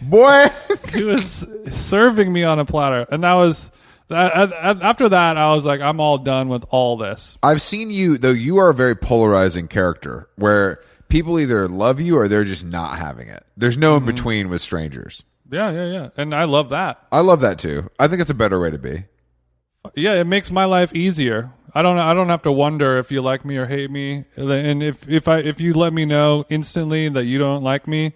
Boy, he was serving me on a platter, and that was after that. I was like, I'm all done with all this. I've seen you though. You are a very polarizing character, where people either love you or they're just not having it. There's no in between with strangers. Yeah, and I love that. I love that too. I think it's a better way to be. Yeah, it makes my life easier. I don't have to wonder if you like me or hate me, and if you let me know instantly that you don't like me,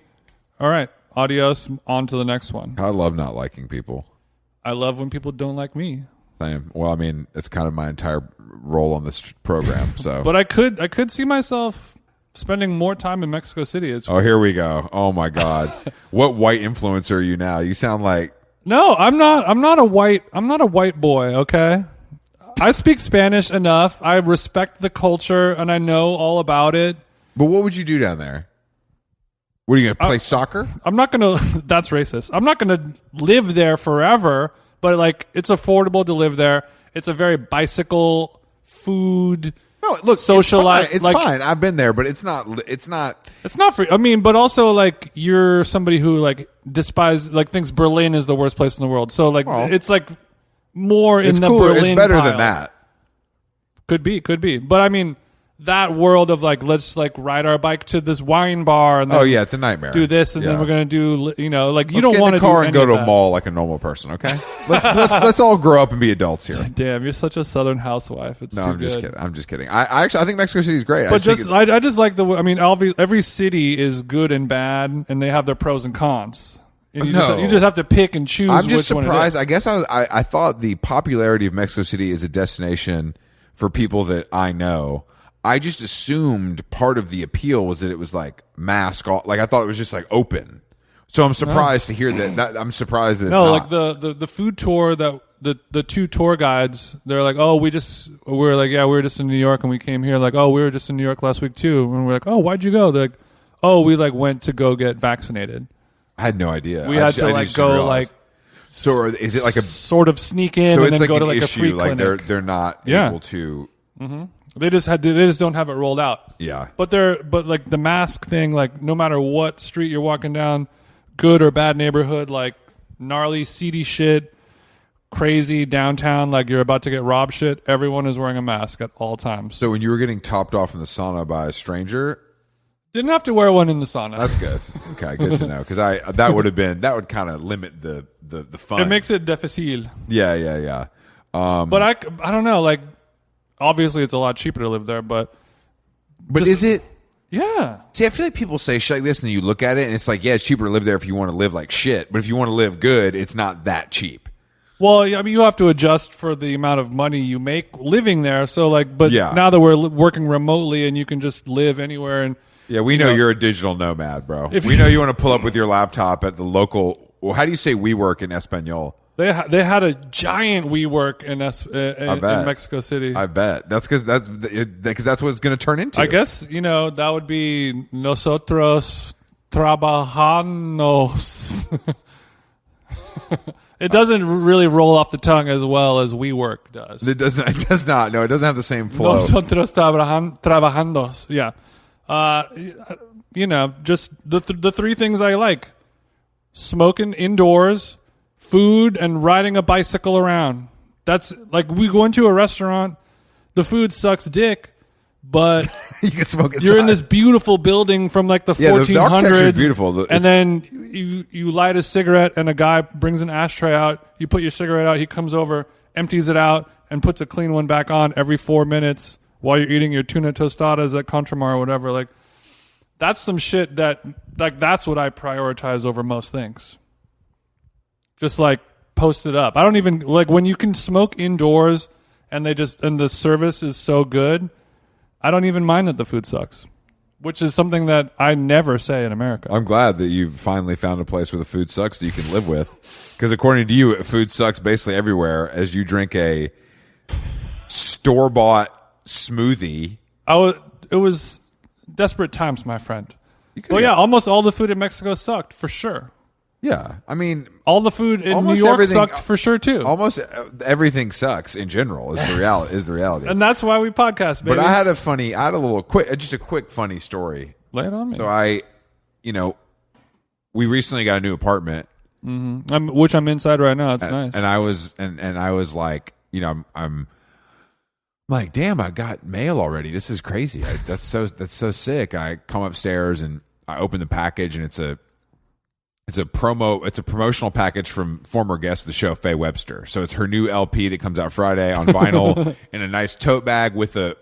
all right. Adios, on to the next one. I love not liking people. I love when people don't like me. Same. Well, I mean, it's kind of my entire role on this program. So, But I could see myself spending more time in Mexico City. oh, here we go. Oh my God, what white influencer are you now? You sound like No, I'm not a white boy, okay? I speak Spanish enough. I respect the culture and I know all about it. But what would you do down there? What are you going to play soccer? I'm not going to that's racist. I'm not going to live there forever, but like it's affordable to live there. It's a very bicycle food No, look, social life. It's fine. I've been there, but it's not free. I mean, but also like you're somebody who like thinks Berlin is the worst place in the world. So like it's like more in the cooler. Berlin It's better pile. than that. Could be. But I mean, that world of like let's like ride our bike to this wine bar and then It's a nightmare. do this and then we're gonna do like you Let's don't get want in to the car do and go any to of a that. mall like a normal person. Okay, let's all grow up and be adults here. Damn, you're such a Southern housewife. It's No, too I'm just good. kidding. I'm just kidding. I think Mexico City is great. But I just like I mean, every city is good and bad, and they have their pros and cons. And you just have to pick and choose. I'm just which one it surprised. is. I guess I thought the popularity of Mexico City as a destination for people that I know. I just assumed part of the appeal was that it was like mask off. Like I thought it was just like open. So I'm surprised to hear that. I'm surprised that it's not. Like the food tour that the two tour guides, they're like, oh, we were just in New York and we came here. Like, oh, we were just in New York last week too. And we're like, oh, why'd you go? They're like, oh, we like went to go get vaccinated. I had no idea. We had to like go like. So is it like a sort of sneak in so and it's then like go an to like issue, a free like clinic? they're not able to. Mm-hmm. They just don't have it rolled out. Yeah. But like the mask thing, like no matter what street you're walking down, good or bad neighborhood, like gnarly, seedy shit, crazy downtown, like you're about to get robbed shit, everyone is wearing a mask at all times. So when you were getting topped off in the sauna by a stranger, didn't have to wear one in the sauna. that's good. Okay, good to know because that would kind of limit the fun. It makes it difficile. Yeah. But I don't know, like obviously it's a lot cheaper to live there, but is it? Yeah. See, I feel like people say shit like this, and then you look at it, and it's like, yeah, it's cheaper to live there if you want to live like shit. But if you want to live good, it's not that cheap. Well, I mean, you have to adjust for the amount of money you make living there. So, like, but now that we're working remotely and you can just live anywhere, and yeah, we know you're a digital nomad, bro. We know you want to pull up with your laptop at the local. Well, how do you say WeWork in Espanol? They had a giant WeWork in Mexico City. I bet that's because that's what it's going to turn into. I guess that would be nosotros trabajamos. It doesn't really roll off the tongue as well as WeWork does. It doesn't. It does not. No, it doesn't have the same flow. Nosotros trabajando. Yeah. Just the three things I like: smoking indoors, food, and riding a bicycle around. That's like we go into a restaurant, the food sucks dick, but you can smoke inside. You're in this beautiful building from like the 1400s. The architecture is beautiful. And then you light a cigarette and a guy brings an ashtray out. You put your cigarette out. He comes over, empties it out, and puts a clean one back on every 4 minutes while you're eating your tuna tostadas at Contramar or whatever. Like that's some shit that's what I prioritize over most things. Just like post it up. I don't even like when you can smoke indoors and the service is so good. I don't even mind that the food sucks, which is something that I never say in America. I'm glad that you've finally found a place where the food sucks that you can live with. Because according to you, food sucks basically everywhere as you drink a store-bought smoothie. It was desperate times, my friend. Well, yeah, almost all the food in Mexico sucked, for sure. Yeah, I mean, all the food in New York sucked for sure too. Almost everything sucks in general. Is the reality, and that's why we podcast. Baby. But I had a quick funny story. Lay it on me. So we recently got a new apartment, which I'm inside right now. It's nice. And I was like, I'm like, damn, I got mail already. This is crazy. That's so sick. I come upstairs and I open the package, and it's a promotional package from former guest of the show, Faye Webster. So it's her new LP that comes out Friday on vinyl in a nice tote bag with a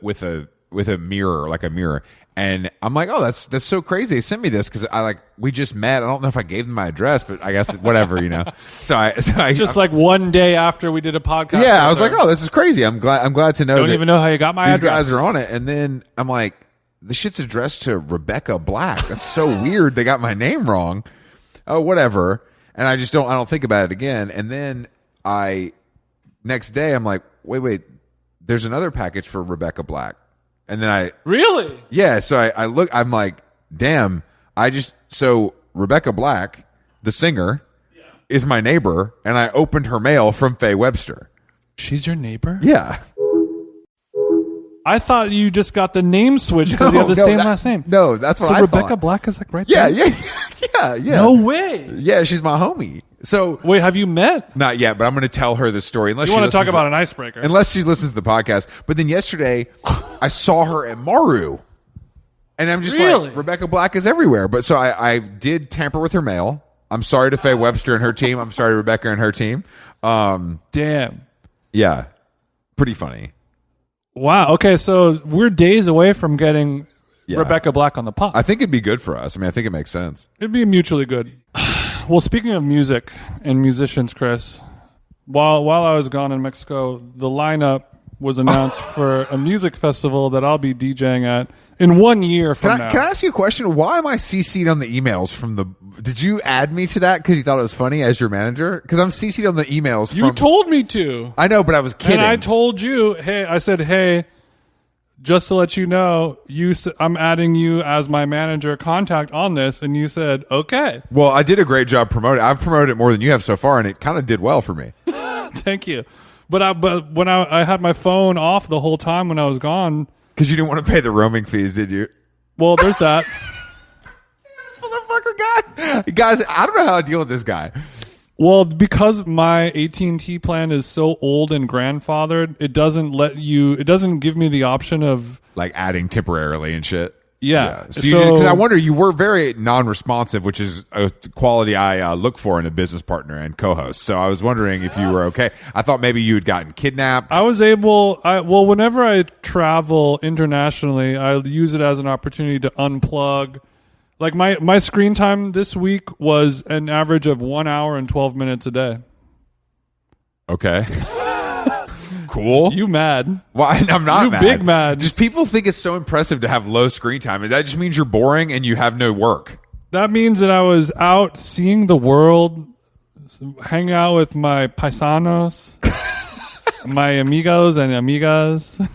mirror, like a mirror. And I'm like, oh, that's so crazy. They sent me this because we just met. I don't know if I gave them my address, but I guess whatever, you know. So I just like one day after we did a podcast. Yeah, I was like, oh, this is crazy. I'm glad to know. Don't even know how you got my these address. guys are on it. And then I'm like, the shit's addressed to Rebecca Black. That's so weird. They got my name wrong. Oh, whatever. And I don't think about it again. And then next day I'm like, wait, there's another package for Rebecca Black. And then really? Yeah. So I look, I'm like, damn, so Rebecca Black, the singer, is my neighbor. And I opened her mail from Faye Webster. She's your neighbor? Yeah. I thought you just got the name switch because you have the same last name. No, that's what I thought. So Rebecca Black is like right there? Yeah. No way. Yeah, she's my homie. So wait, have you met? Not yet, but I'm going to tell her the story. Unless you want to talk about an icebreaker. Unless she listens to the podcast. But then yesterday, I saw her at Maru. And I'm just like, Rebecca Black is everywhere. But so I did tamper with her mail. I'm sorry to Faye Webster and her team. I'm sorry to Rebecca and her team. Damn. Yeah. Pretty funny. Wow. Okay, so we're days away from getting Rebecca Black on the pod. I think it'd be good for us. I mean, I think it makes sense. It'd be mutually good. Well, speaking of music and musicians, Chris, while I was gone in Mexico, the lineup was announced for a music festival that I'll be DJing at in 1 year from now. Can I ask you a question? Why am I CC'd on the emails from the... Did you add me to that because you thought it was funny as your manager? Because I'm CC'd on the emails from... You told me to. I know, but I was kidding. And I told you, I said, just to let you know, I'm adding you as my manager contact on this, and you said, okay. Well, I did a great job promoting. I've promoted it more than you have so far, and it kind of did well for me. Thank you. But when I had my phone off the whole time when I was gone. Because you didn't want to pay the roaming fees, did you? Well, there's that. This motherfucker guy. Guys, I don't know how I deal with this guy. Well, because my AT&T plan is so old and grandfathered, it doesn't give me the option of like adding temporarily and shit. Yeah. So I wonder, you were very non-responsive, which is a quality I look for in a business partner and co-host. So I was wondering if you were okay. I thought maybe you had gotten kidnapped. I was whenever I travel internationally, I use it as an opportunity to unplug. Like my screen time this week was an average of 1 hour and 12 minutes a day. Okay. Cool. You mad? Well, I'm not mad. You big mad. Just people think it's so impressive to have low screen time. And that just means you're boring and you have no work. That means that I was out seeing the world, hanging out with my paisanos, my amigos and amigas,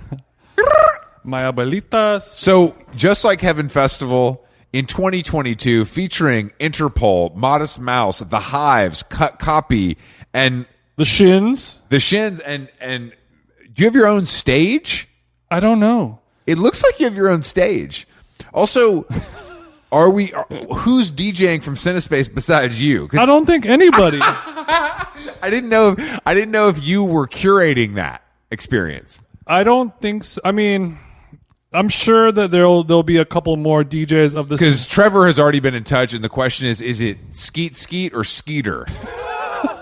my abuelitas. So just like Heaven Festival... in 2022, featuring Interpol, Modest Mouse, The Hives, Cut Copy, and The Shins, and do you have your own stage? I don't know. It looks like you have your own stage. Also, who's DJing from Cinespace besides you? I don't think anybody. I didn't know if you were curating that experience. I don't think so. I mean, I'm sure that there'll be a couple more DJs of this. Because Trevor has already been in touch, and the question is it Skeet or Skeeter?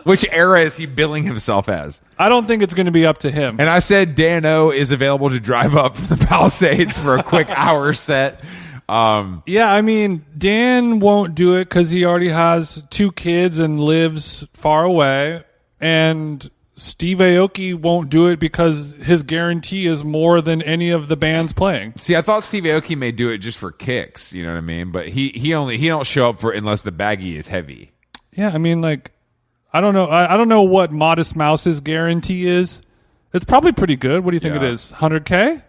Which era is he billing himself as? I don't think it's going to be up to him. And I said Dan O is available to drive up from the Palisades for a quick hour set. Yeah, I mean, Dan won't do it because he already has 2 kids and lives far away. And Steve Aoki won't do it because his guarantee is more than any of the bands playing. See, I thought Steve Aoki may do it just for kicks, you know what I mean? But he don't show up for unless the baggie is heavy. Yeah, I mean, like, I don't know. I don't know what Modest Mouse's guarantee is. It's probably pretty good. What do you think it is? 100K?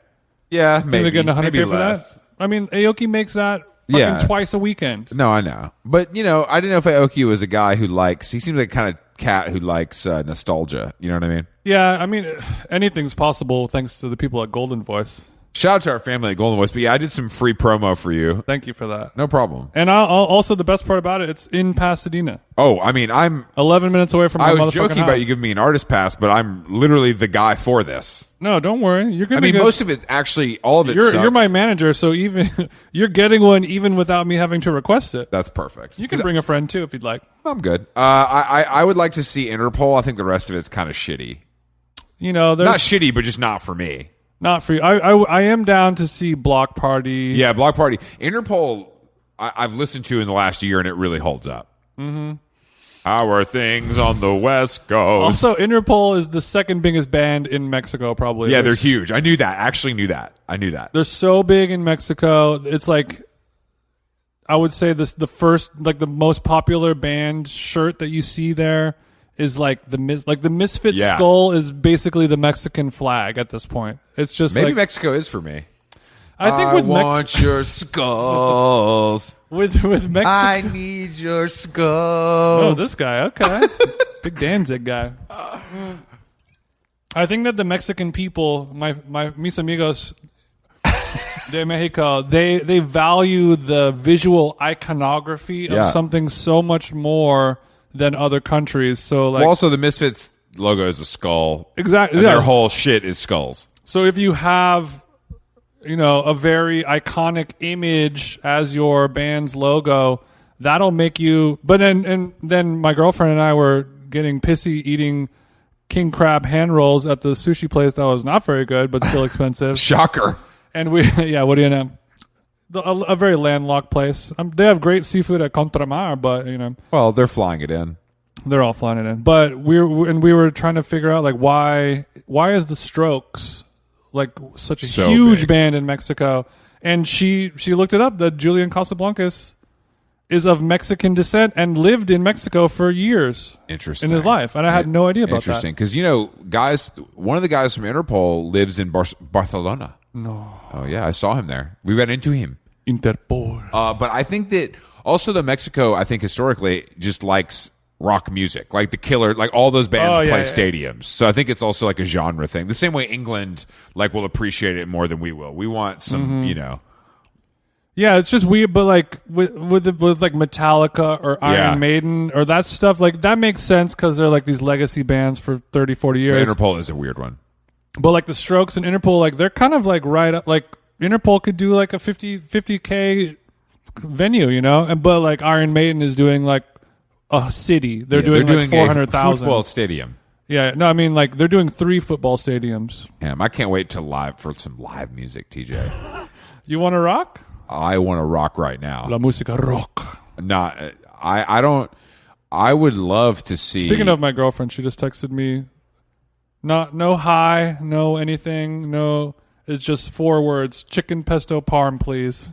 Yeah, maybe. They're getting 100K maybe for less. that? I mean, Aoki makes that fucking twice a weekend. No, I know. But, you know, I didn't know if Aoki was a guy who he seems like kind of cat who likes nostalgia. You know what I mean? Yeah, I mean, anything's possible thanks to the people at Golden Voice. Shout out to our family at Golden Voice. But yeah, I did some free promo for you. Thank you for that. No problem. And I'll also, the best part about it, it's in Pasadena. Oh, I mean, I'm 11 minutes away from my motherfucking house. I was joking about you giving me an artist pass, but I'm literally the guy for this. No, don't worry. You're gonna. I mean, most of it, actually, all of it. You're my manager, so even you're getting one even without me having to request it. That's perfect. You can bring a friend too if you'd like. I'm good. I would like to see Interpol. I think the rest of it's kind of shitty. You know, not shitty, but just not for me. Not for you. I am down to see Block Party. Yeah, Block Party. Interpol, I've listened to in the last year, and it really holds up. Mm-hmm. How are things on the West Coast? Also, Interpol is the second biggest band in Mexico, probably. Yeah, they're huge. I knew that. Actually knew that. I knew that. They're so big in Mexico. It's like, I would say the first, like the most popular band shirt that you see there is like the Misfit skull is basically the Mexican flag at this point. It's just maybe like, Mexico is for me. I think with want your skulls. with Mexico, I need your skulls. Oh, this guy, okay, big Danzig guy. I think that the Mexican people, mis amigos de Mexico, they value the visual iconography of something so much more than other countries. So, like, well, also the Misfits logo is a skull. Exactly. And their whole shit is skulls. So if you have, a very iconic image as your band's logo, that'll make you. But then my girlfriend and I were getting pissy eating king crab hand rolls at the sushi place that was not very good, but still expensive. Shocker. And what do you know? A very landlocked place. They have great seafood at Contramar, but well, they're flying it in. They're all flying it in. But we were trying to figure out, like, why is the Strokes like such a huge band in Mexico? And she looked it up that Julian Casablancas is of Mexican descent and lived in Mexico for years. Interesting. In his life, and I had no idea about that. Interesting, because one of the guys from Interpol lives in Barcelona. No. Oh yeah, I saw him there. We ran into him. Interpol. But I think that also the Mexico, I think historically just likes rock music, like the Killer, like all those bands play stadiums. So I think it's also like a genre thing. The same way England will appreciate it more than we will. We want some, Yeah, it's just weird, but like with like Metallica or Iron Maiden or that stuff, like that makes sense because they're like these legacy bands for 30, 40 years. But Interpol is a weird one. But like the Strokes and Interpol, like they're kind of like right up, like Interpol could do like a 50K venue, but like Iron Maiden is doing like a city. They're doing like 400,000 football stadium. Yeah, no, I mean like they're doing 3 football stadiums. Damn, I can't wait for some live music, TJ. You want to rock? I want to rock right now. La música rock. I would love to see. Speaking of my girlfriend, she just texted me. No hi, no anything, no. It's just 4 words: chicken pesto parm, please.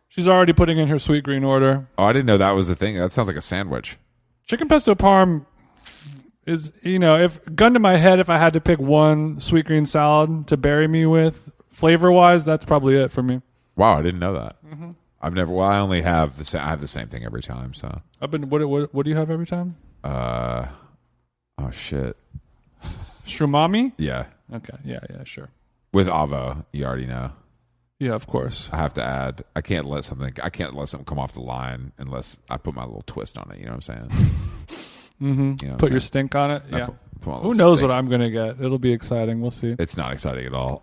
She's already putting in her sweet green order. Oh, I didn't know that was a thing. That sounds like a sandwich. Chicken pesto parm is, if gun to my head, if I had to pick one sweet green salad to bury me with, flavor wise, that's probably it for me. Wow, I didn't know that. Mm-hmm. I've never. Well, I only have I have the same thing every time. So I've been. What do you have every time? Oh shit. Shumami? Yeah. Okay. Yeah. Sure. With avo, you already know. Yeah, of course. I have to add. I can't let something come off the line unless I put my little twist on it. You know what I'm saying? Mm-hmm. Put your stink on it. Yeah. Who knows what I'm gonna get? It'll be exciting. We'll see. It's not exciting at all.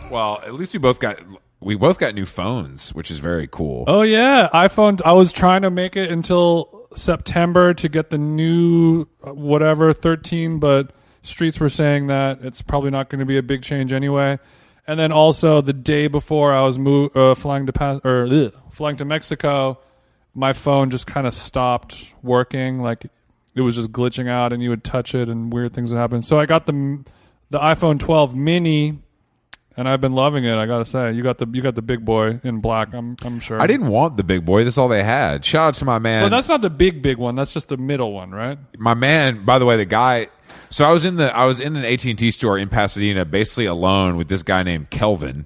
Well, at least we both got new phones, which is very cool. Oh yeah, iPhone. I was trying to make it until September to get the new 13, but Streets were saying that it's probably not going to be a big change anyway. And then also the day before I was flying to Mexico, my phone just kind of stopped working. Like it was just glitching out, and you would touch it, and weird things would happen. So I got the iPhone 12 mini. And I've been loving it. I gotta say, you got the big boy in black. I'm sure. I didn't want the big boy. That's all they had. Shout out to my man. Well, that's not the big one. That's just the middle one, right? My man. By the way, the guy. So I was in an AT&T store in Pasadena, basically alone with this guy named Kelvin,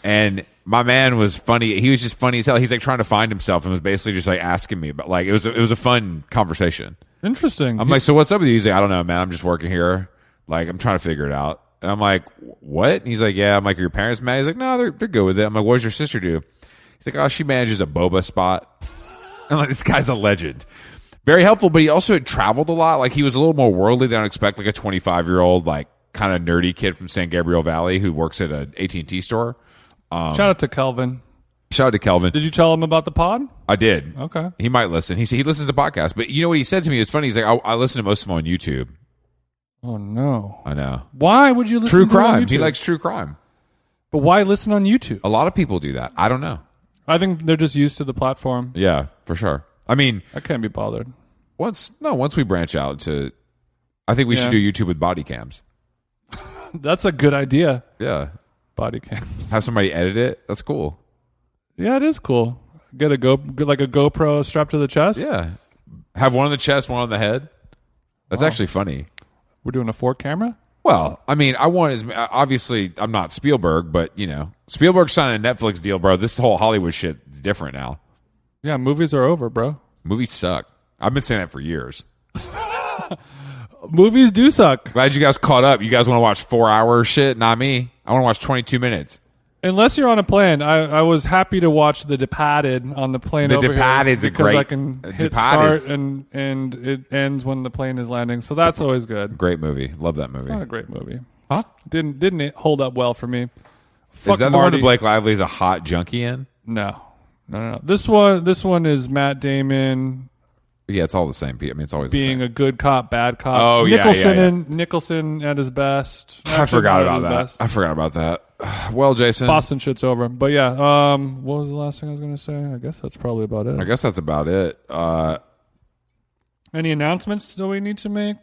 and my man was funny. He was just funny as hell. He's like trying to find himself and was basically just like asking me about, like, it was a fun conversation. Interesting. I'm like, so what's up with you? He's like, I don't know, man. I'm just working here. Like, I'm trying to figure it out. And I'm like, what? And he's like, yeah. I'm like, are your parents mad? He's like, no, they're good with it. I'm like, what does your sister do? He's like, oh, she manages a boba spot. I'm like, this guy's a legend. Very helpful, but he also had traveled a lot. Like, he was a little more worldly than I would expect, like a 25-year-old, like, kind of nerdy kid from San Gabriel Valley who works at an AT&T store. Shout out to Kelvin. Shout out to Kelvin. Did you tell him about the pod? I did. Okay. He might listen. He listens to podcasts. But you know what he said to me? It was funny. He's like, I listen to most of them on YouTube. Oh, no. I know. Why would you listen True to it on crime. YouTube? He likes true crime. But why listen on YouTube? A lot of people do that. I don't know. I think they're just used to the platform. Yeah, for sure. I mean, I can't be bothered. once we branch out to, I think we should do YouTube with body cams. That's a good idea. Yeah. Body cams. Have somebody edit it. That's cool. Yeah, it is cool. Get a GoPro strapped to the chest. Yeah. Have one on the chest, one on the head. That's actually funny. We're doing a 4 camera? Well, I mean, I want as obviously I'm not Spielberg, but Spielberg's signing a Netflix deal, bro. This whole Hollywood shit is different now. Yeah, movies are over, bro. Movies suck. I've been saying that for years. Movies do suck. Glad you guys caught up. You guys want to watch 4-hour shit? Not me. I want to watch 22 minutes. Unless you're on a plane. I was happy to watch The Departed on the plane over here. The Departed's a great... Because I can hit start and it ends when the plane is landing. So that's always good. Great movie. Love that movie. It's not a great movie. Huh? Didn't it hold up well for me. Is that the one that Blake Lively is a hot junkie in? No. This one is Matt Damon... Yeah, it's all the same. I mean, it's always being the a good cop, bad cop. Oh, Nicholson at his best. I forgot about that. Well, Jason, Boston shit's over. But yeah, what was the last thing I was going to say? I guess that's probably about it. I guess that's about it. Any announcements do we need to make?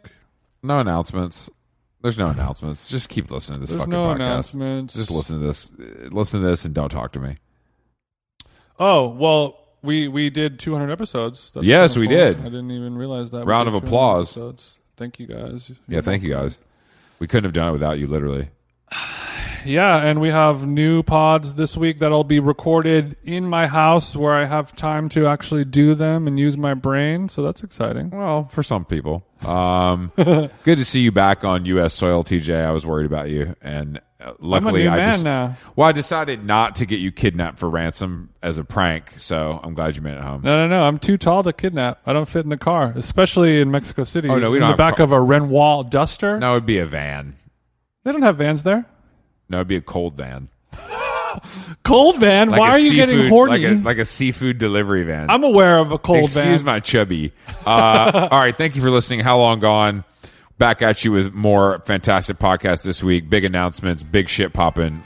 No announcements. There's no announcements. Just keep listening to this fucking podcast. Announcements. Just listen to this. Listen to this and don't talk to me. Oh, well, we did 200 episodes. That's yes, we did. I didn't even realize that. Round of applause. Episodes. Thank you, guys. Yeah, thank you, guys. We couldn't have done it without you, literally. Yeah, and we have new pods this week that'll be recorded in my house where I have time to actually do them and use my brain. So that's exciting. Well, for some people. Good to see you back on U.S. soil, TJ. I was worried about you, and luckily I'm a new man now. Well, I decided not to get you kidnapped for ransom as a prank, so I'm glad you made it home. No. I'm too tall to kidnap. I don't fit in the car, especially in Mexico City. Oh no, we in don't the back of a Renoir Duster. No, it'd be a van. They don't have vans there. No, it'd be a cold van. Cold van? Like why are you getting horny? Like a seafood delivery van. I'm aware of a cold van. Excuse my chubby. All right, thank you for listening. How Long Gone? Back at you with more fantastic podcasts this week. Big announcements, big shit popping.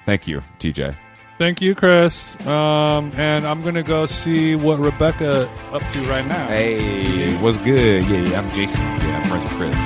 Thank you, TJ. Thank you, Chris. And I'm going to go see what Rebecca up to right now. Hey, what's good? Yeah, I'm Jason. Yeah, I'm friends with Chris.